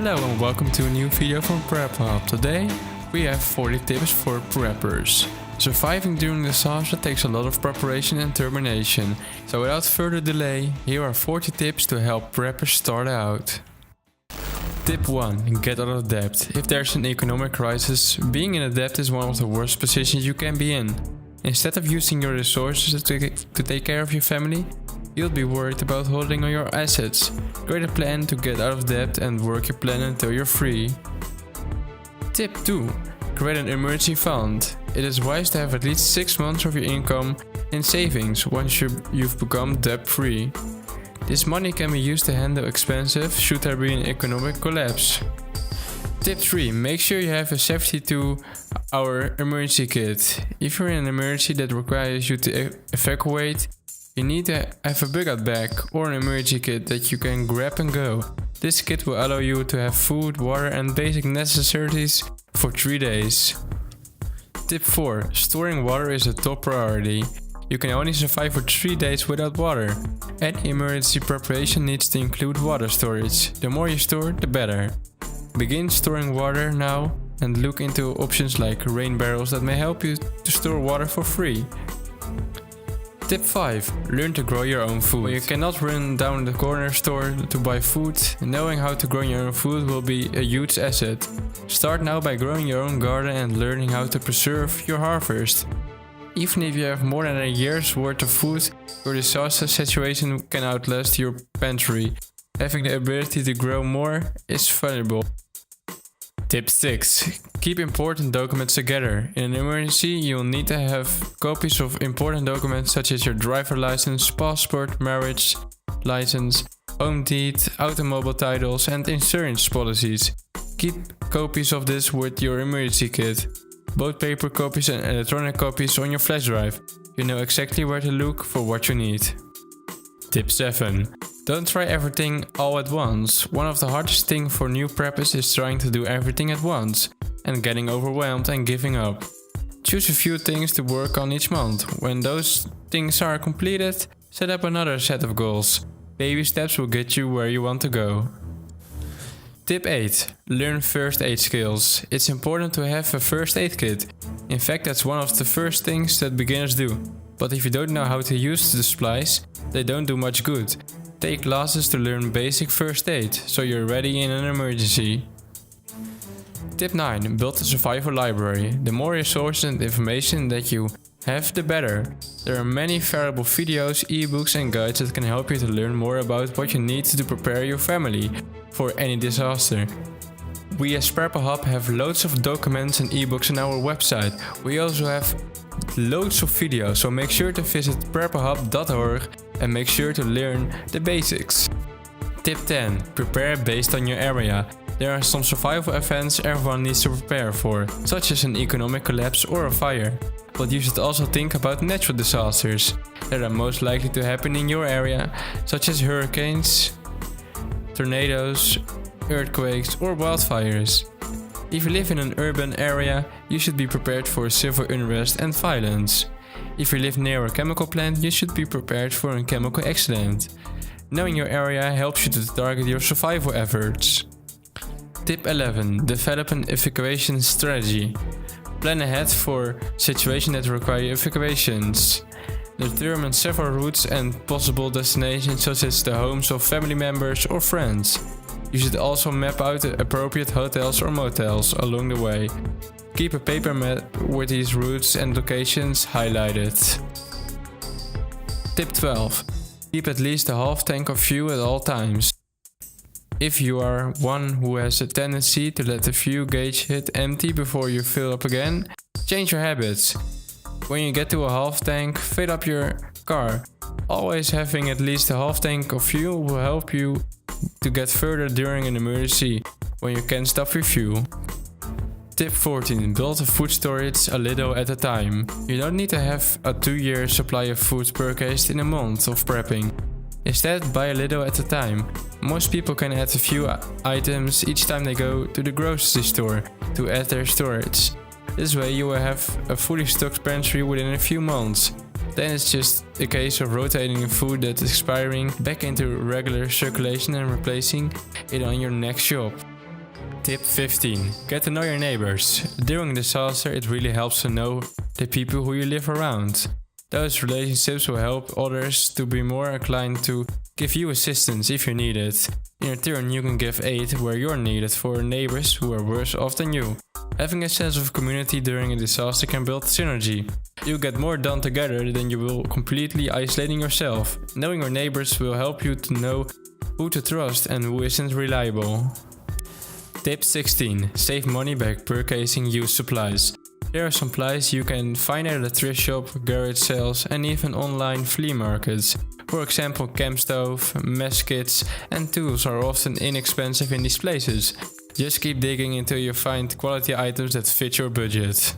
Hello and welcome to a new video from Prep Hub. Today we have 40 tips for preppers. Surviving during disaster takes a lot of preparation and determination. So without further delay, here are 40 tips to help preppers start out. Tip 1. Get out of debt. If there's an economic crisis, being in a debt is one of the worst positions you can be in. Instead of using your resources to take care of your family, you'll be worried about holding on your assets. Create a plan to get out of debt and work your plan until you're free. Tip 2. Create an emergency fund. It is wise to have at least 6 months of your income in savings once you've become debt-free. This money can be used to handle expenses should there be an economic collapse. Tip 3. Make sure you have a 72-hour emergency kit. If you're in an emergency that requires you to evacuate, you need to have a bug-out bag or an emergency kit that you can grab and go. This kit will allow you to have food, water and basic necessities for 3 days. Tip 4. Storing water is a top priority. You can only survive for 3 days without water. Any emergency preparation needs to include water storage. The more you store, the better. Begin storing water now and look into options like rain barrels that may help you to store water for free. Tip 5. Learn to grow your own food. When you cannot run down the corner store to buy food, knowing how to grow your own food will be a huge asset. Start now by growing your own garden and learning how to preserve your harvest. Even if you have more than a year's worth of food, your disaster situation can outlast your pantry. Having the ability to grow more is valuable. Tip 6. Keep important documents together. In an emergency, you will need to have copies of important documents such as your driver license, passport, marriage license, home deed, automobile titles and insurance policies. Keep copies of this with your emergency kit. Both paper copies and electronic copies on your flash drive. You know exactly where to look for what you need. Tip 7. Don't try everything all at once. One of the hardest things for new preppers is trying to do everything at once and getting overwhelmed and giving up. Choose a few things to work on each month. When those things are completed, set up another set of goals. Baby steps will get you where you want to go. Tip 8. Learn first aid skills. It's important to have a first aid kit. In fact, that's one of the first things that beginners do. But if you don't know how to use the supplies, they don't do much good. Take classes to learn basic first aid, so you're ready in an emergency. Tip 9. Build a survival library. The more resources and information that you have, the better. There are many valuable videos, ebooks and guides that can help you to learn more about what you need to prepare your family for any disaster. We as Prep Hub have loads of documents and ebooks on our website. We also have loads of videos, so make sure to visit prepperhub.org and make sure to learn the basics. Tip 10. Prepare based on your area. There are some survival events everyone needs to prepare for, such as an economic collapse or a fire. But you should also think about natural disasters that are most likely to happen in your area, such as hurricanes, tornadoes, earthquakes or wildfires. If you live in an urban area, you should be prepared for civil unrest and violence. If you live near a chemical plant, you should be prepared for a chemical accident. Knowing your area helps you to target your survival efforts. Tip 11. Develop an evacuation strategy. Plan ahead for situations that require evacuations. Determine several routes and possible destinations such as the homes of family members or friends. You should also map out the appropriate hotels or motels along the way. Keep a paper map with these routes and locations highlighted. Tip 12. Keep at least a half tank of fuel at all times. If you are one who has a tendency to let the fuel gauge hit empty before you fill up again, change your habits. When you get to a half tank, fill up your car. Always having at least a half tank of fuel will help you to get further during an emergency when you can't stop your fuel. Tip 14. Build a food storage a little at a time. You don't need to have a 2-year supply of food purchased in a month of prepping. Instead, buy a little at a time. Most people can add a few items each time they go to the grocery store to add their storage. This way you will have a fully stocked pantry within a few months. Then it's just a case of rotating food that's expiring back into regular circulation and replacing it on your next shop. Tip 15. Get to know your neighbors. During disaster, it really helps to know the people who you live around. Those relationships will help others to be more inclined to give you assistance if you need it. In return, you can give aid where you're needed for neighbors who are worse off than you. Having a sense of community during a disaster can build synergy. You'll get more done together than you will completely isolating yourself. Knowing your neighbors will help you to know who to trust and who isn't reliable. Tip 16. Save money by purchasing used supplies. There are supplies you can find at a thrift shop, garage sales and even online flea markets. For example, camp stove, mess kits and tools are often inexpensive in these places. Just keep digging until you find quality items that fit your budget.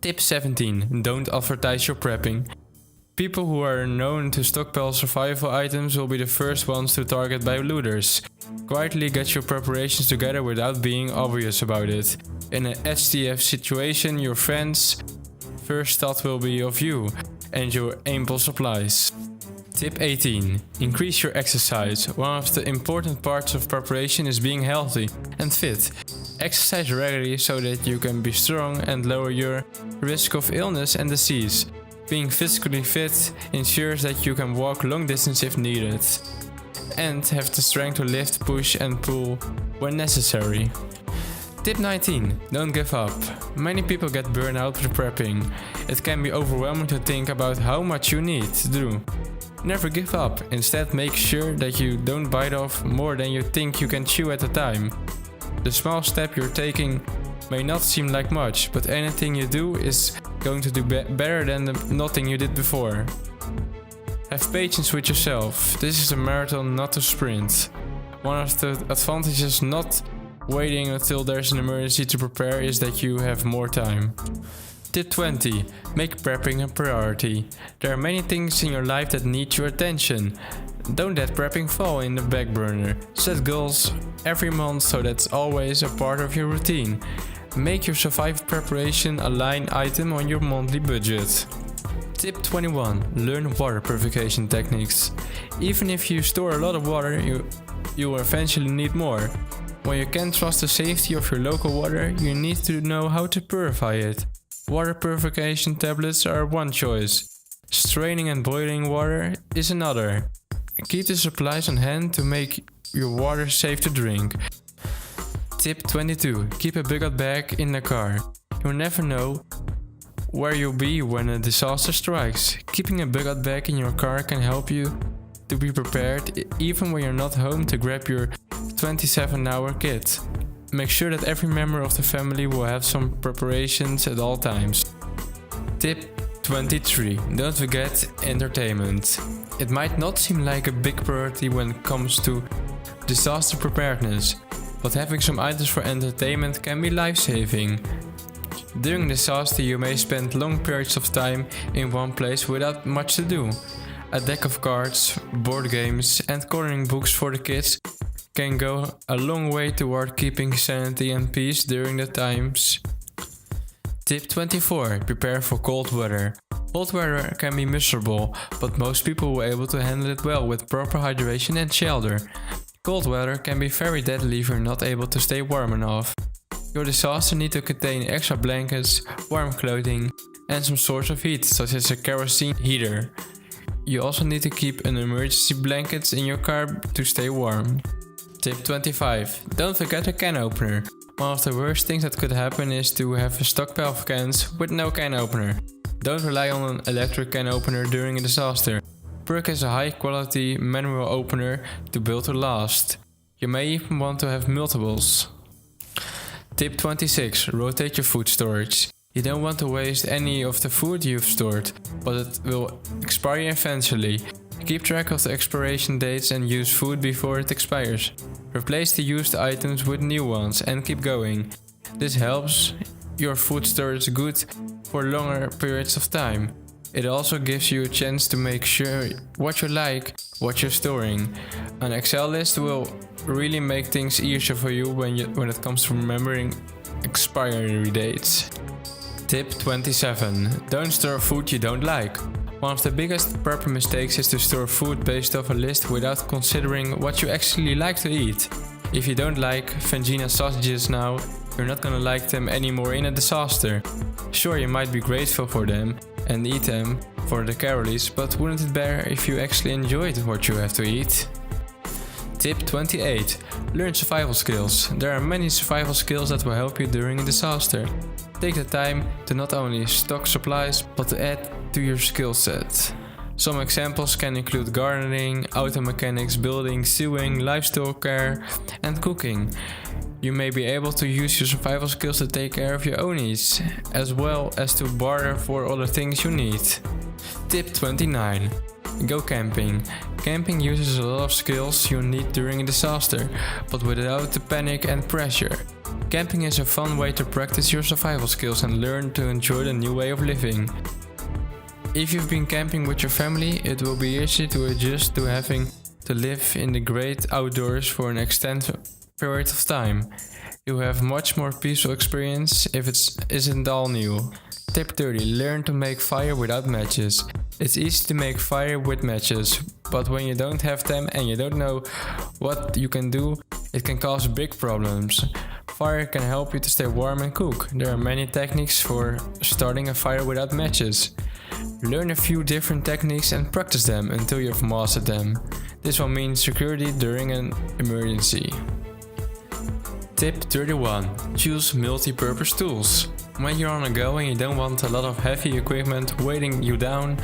Tip 17. Don't advertise your prepping. People who are known to stockpile survival items will be the first ones to target by looters. Quietly get your preparations together without being obvious about it. In an STF situation, your friends' first thought will be of you and your ample supplies. Tip 18. Increase your exercise. One of the important parts of preparation is being healthy and fit. Exercise regularly so that you can be strong and lower your risk of illness and disease. Being physically fit ensures that you can walk long distance if needed and have the strength to lift, push and pull when necessary. Tip 19. Don't give up. Many people get burned out with prepping. It can be overwhelming to think about how much you need to do. Never give up. Instead, make sure that you don't bite off more than you think you can chew at a time. The small step you're taking may not seem like much, but anything you do is going to do better than nothing you did before. Have patience with yourself. This is a marathon, not a sprint. One of the advantages not waiting until there's an emergency to prepare is that you have more time. Tip 20. Make prepping a priority. There are many things in your life that need your attention. Don't let prepping fall in the back burner. Set goals every month so that's always a part of your routine. Make your survival preparation a line item on your monthly budget. Tip 21. Learn water purification techniques. Even if you store a lot of water, you will eventually need more. When you can't trust the safety of your local water, you need to know how to purify it. Water purification tablets are one choice. Straining and boiling water is another. Keep the supplies on hand to make your water safe to drink. Tip 22. Keep a bucket bag in the car. You'll never know where you'll be when a disaster strikes. Keeping a bucket bag in your car can help you to be prepared even when you're not home to grab your 27-hour kit. Make sure that every member of the family will have some preparations at all times. Tip 23. Don't forget entertainment. It might not seem like a big priority when it comes to disaster preparedness, but having some items for entertainment can be life-saving. During disaster, you may spend long periods of time in one place without much to do. A deck of cards, board games and coloring books for the kids can go a long way toward keeping sanity and peace during the times. Tip 24. Prepare for cold weather. Cold weather can be miserable, but most people will be able to handle it well with proper hydration and shelter. Cold weather can be very deadly if you're not able to stay warm enough. Your disaster needs to contain extra blankets, warm clothing and some source of heat, such as a kerosene heater. You also need to keep an emergency blanket in your car to stay warm. Tip 25. Don't forget a can opener. One of the worst things that could happen is to have a stockpile of cans with no can opener. Don't rely on an electric can opener during a disaster. Purchase a high quality manual opener to build to last. You may even want to have multiples. Tip 26. Rotate your food storage. You don't want to waste any of the food you've stored, but it will expire eventually. Keep track of the expiration dates and use food before it expires. Replace the used items with new ones and keep going. This helps your food storage good for longer periods of time. It also gives you a chance to make sure what you like, what you're storing. An Excel list will really make things easier for you when it comes to remembering expiry dates. Tip 27. Don't store food you don't like. One of the biggest prepper mistakes is to store food based off a list without considering what you actually like to eat. If you don't like Vangina sausages now, you're not gonna like them anymore in a disaster. Sure, you might be grateful for them and eat them for the calories, but wouldn't it be better if you actually enjoyed what you have to eat? Tip 28. Learn survival skills. There are many survival skills that will help you during a disaster. Take the time to not only stock supplies, but to add to your skill set. Some examples can include gardening, auto mechanics, building, sewing, livestock care, and cooking. You may be able to use your survival skills to take care of your own needs, as well as to barter for other things you need. Tip 29. Go camping. Camping uses a lot of skills you need during a disaster, but without the panic and pressure. Camping is a fun way to practice your survival skills and learn to enjoy the new way of living. If you've been camping with your family, it will be easy to adjust to having to live in the great outdoors for an extended period of time. You have much more peaceful experience if it isn't all new. Tip 30. Learn to make fire without matches. It's easy to make fire with matches, but when you don't have them and you don't know what you can do, it can cause big problems. Fire can help you to stay warm and cook. There are many techniques for starting a fire without matches. Learn a few different techniques and practice them until you've mastered them. This will mean security during an emergency. Tip 31. Choose multi-purpose tools. When you're on a go and you don't want a lot of heavy equipment weighing you down,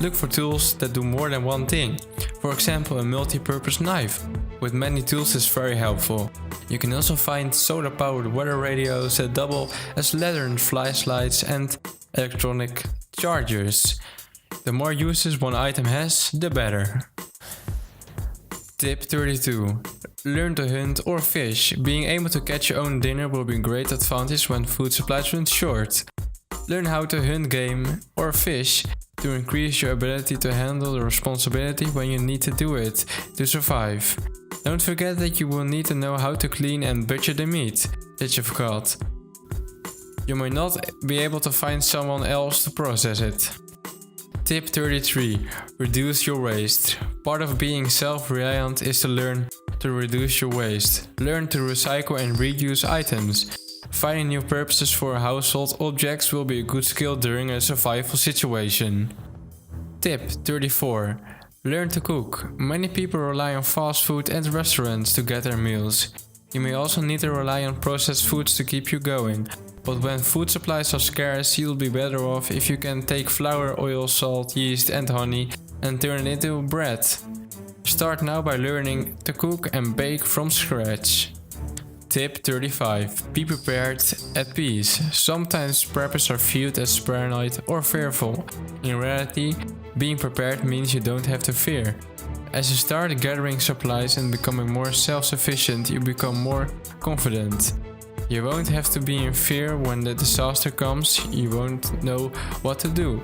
look for tools that do more than one thing. For example, a multi-purpose knife with many tools is very helpful. You can also find solar-powered weather radios that double as lantern flashlights and electronic chargers. The more uses one item has, the better. Tip 32. Learn to hunt or fish. Being able to catch your own dinner will be a great advantage when food supplies run short. Learn how to hunt game or fish to increase your ability to handle the responsibility when you need to do it to survive. Don't forget that you will need to know how to clean and butcher the meat that you've caught. You may not be able to find someone else to process it. Tip 33. Reduce your waste. Part of being self-reliant is to learn to reduce your waste. Learn to recycle and reuse items. Finding new purposes for household objects will be a good skill during a survival situation. Tip 34. Learn to cook. Many people rely on fast food and restaurants to get their meals. You may also need to rely on processed foods to keep you going. But when food supplies are scarce, you'll be better off if you can take flour, oil, salt, yeast and honey and turn it into bread. Start now by learning to cook and bake from scratch. Tip 35. Be prepared at peace. Sometimes preppers are viewed as paranoid or fearful. In reality, being prepared means you don't have to fear. As you start gathering supplies and becoming more self-sufficient, you become more confident. You won't have to be in fear when the disaster comes. You won't know what to do.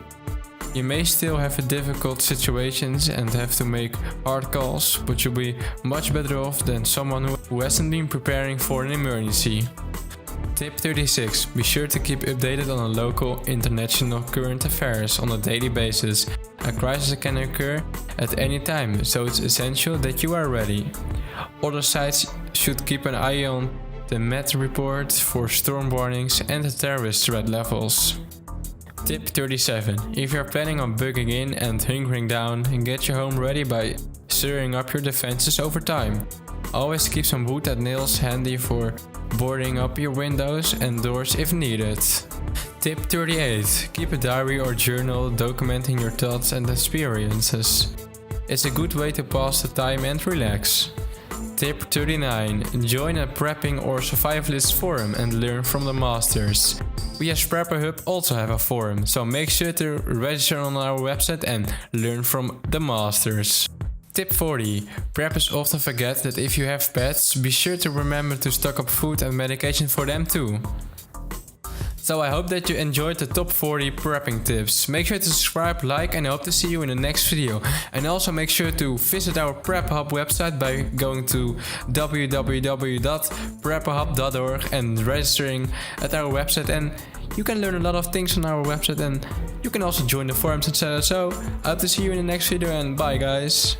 You may still have difficult situations and have to make hard calls, but you'll be much better off than someone who hasn't been preparing for an emergency. Tip 36. Be sure to keep updated on the local, international current affairs on a daily basis. A crisis can occur at any time, so it's essential that you are ready. Other sites should keep an eye on the Met report for storm warnings and the terrorist threat levels. Tip 37. If you're planning on bugging in and hunkering down, get your home ready by stirring up your defenses over time. Always keep some wood and nails handy for boarding up your windows and doors if needed. Tip 38. Keep a diary or journal documenting your thoughts and experiences. It's a good way to pass the time and relax. Tip 39. Join a prepping or survivalist forum and learn from the masters. We as Prepper Hub also have a forum, so make sure to register on our website and learn from the masters. Tip 40. Preppers often forget that if you have pets, be sure to remember to stock up food and medication for them too. So I hope that you enjoyed the top 40 prepping tips. Make sure to subscribe, like, and I hope to see you in the next video. And also make sure to visit our Prep Hub website by going to www.prepperhub.org and registering at our website. And you can learn a lot of things on our website, and you can also join the forums, etc. So I hope to see you in the next video, and bye guys.